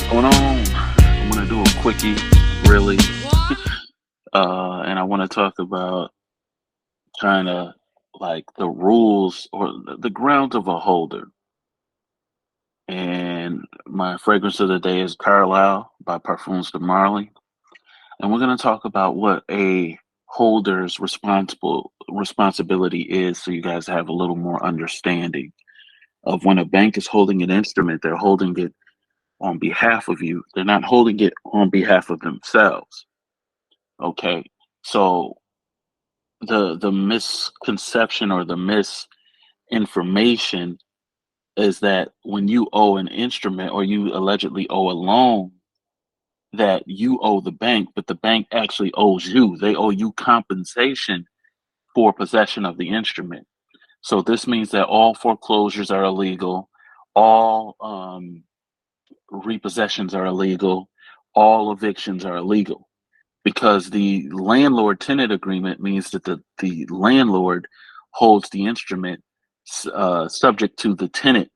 Going on? I'm gonna do a quickie, really, and I want to talk about kind of like the rules or the grounds of a holder. And my fragrance of the day is Carlisle by Parfums de Marly, and we're gonna talk about what a holder's responsibility is, so you guys have a little more understanding of when a bank is holding an instrument, they're holding it on behalf of you. They're not holding it on behalf of themselves. Okay. So the misconception or the misinformation is that when you owe an instrument or you allegedly owe a loan, that you owe the bank, but the bank actually owes you. They owe you compensation for possession of the instrument. So this means that all foreclosures are illegal, all repossessions are illegal, all evictions are illegal, because the landlord tenant agreement means that the landlord holds the instrument subject to the tenant.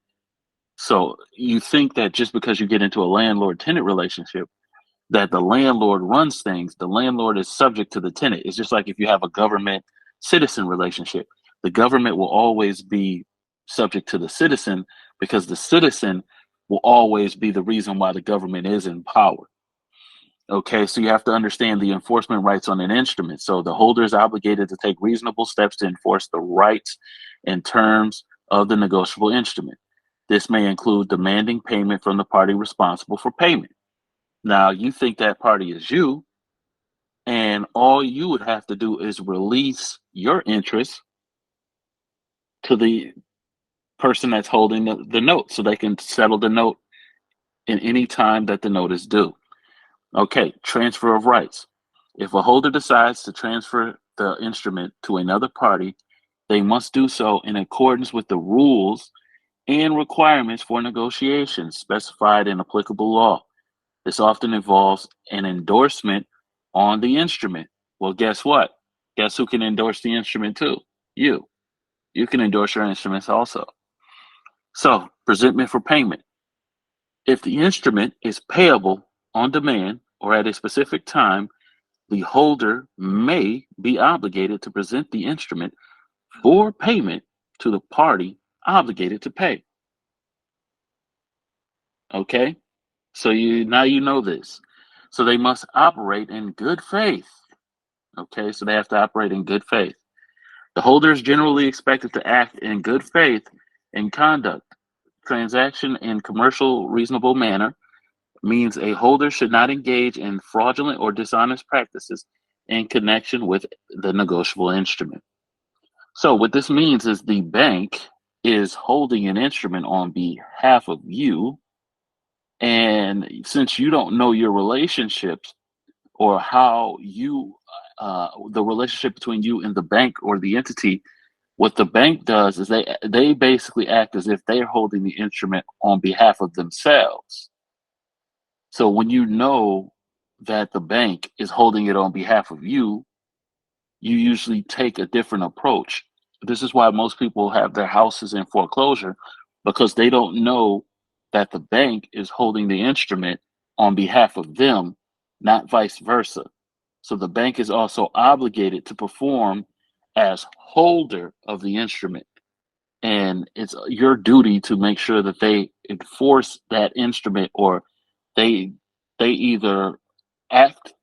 So you think that just because you get into a landlord tenant relationship, that the landlord runs things, the landlord is subject to the tenant. It's just like if you have a government citizen relationship, the government will always be subject to the citizen because the citizen will always be the reason why the government is in power. Okay, so you have to understand the enforcement rights on an instrument. So the holder is obligated to take reasonable steps to enforce the rights and terms of the negotiable instrument. This may include demanding payment from the party responsible for payment. Now, you think that party is you, and all you would have to do is release your interest to the person that's holding the note so they can settle the note in any time that the note is due. Okay, transfer of rights. If a holder decides to transfer the instrument to another party, they must do so in accordance with the rules and requirements for negotiations specified in applicable law. This often involves an endorsement on the instrument. Well, guess what? Guess who can endorse the instrument too? You. You can endorse your instruments also. So, presentment for payment. If the instrument is payable on demand or at a specific time, the holder may be obligated to present the instrument for payment to the party obligated to pay. Okay? So you know this. So they must operate in good faith. Okay? So they have to operate in good faith. The holder is generally expected to act in good faith and conduct transaction in commercial reasonable manner means a holder should not engage in fraudulent or dishonest practices in connection with the negotiable instrument. So, what this means is the bank is holding an instrument on behalf of you. And since you don't know your relationships or how the relationship between you and the bank or the entity, what the bank does is they basically act as if they're holding the instrument on behalf of themselves. So when you know that the bank is holding it on behalf of you, you usually take a different approach. This is why most people have their houses in foreclosure because they don't know that the bank is holding the instrument on behalf of them, not vice versa. So the bank is also obligated to perform as holder of the instrument. And it's your duty to make sure that they enforce that instrument or they they either act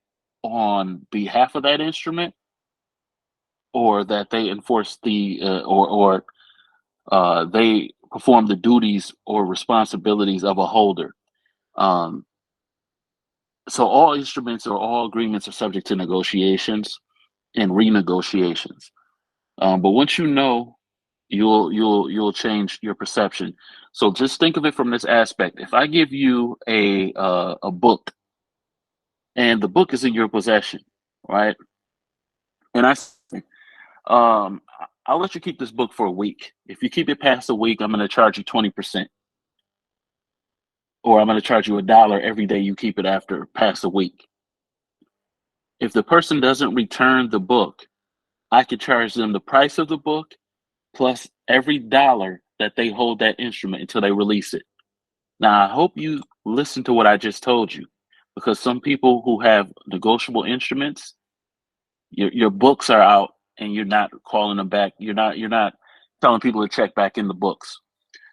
on behalf of that instrument or that they enforce or they perform the duties or responsibilities of a holder. Um, so all instruments or all agreements are subject to negotiations and renegotiations. But once you know, you'll change your perception. So just think of it from this aspect. If I give you a book and the book is in your possession, right? And I'll let you keep this book for a week. If you keep it past a week, I'm going to charge you 20%, or I'm going to charge you $1 every day you keep it after past a week. If the person doesn't return the book, I could charge them the price of the book plus every dollar that they hold that instrument until they release it. Now, I hope you listen to what I just told you, because some people who have negotiable instruments, your books are out and you're not calling them back. You're not telling people to check back in the books.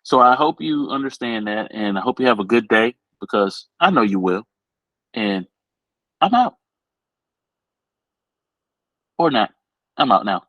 So I hope you understand that, and I hope you have a good day because I know you will. And I'm out or not. I'm out now.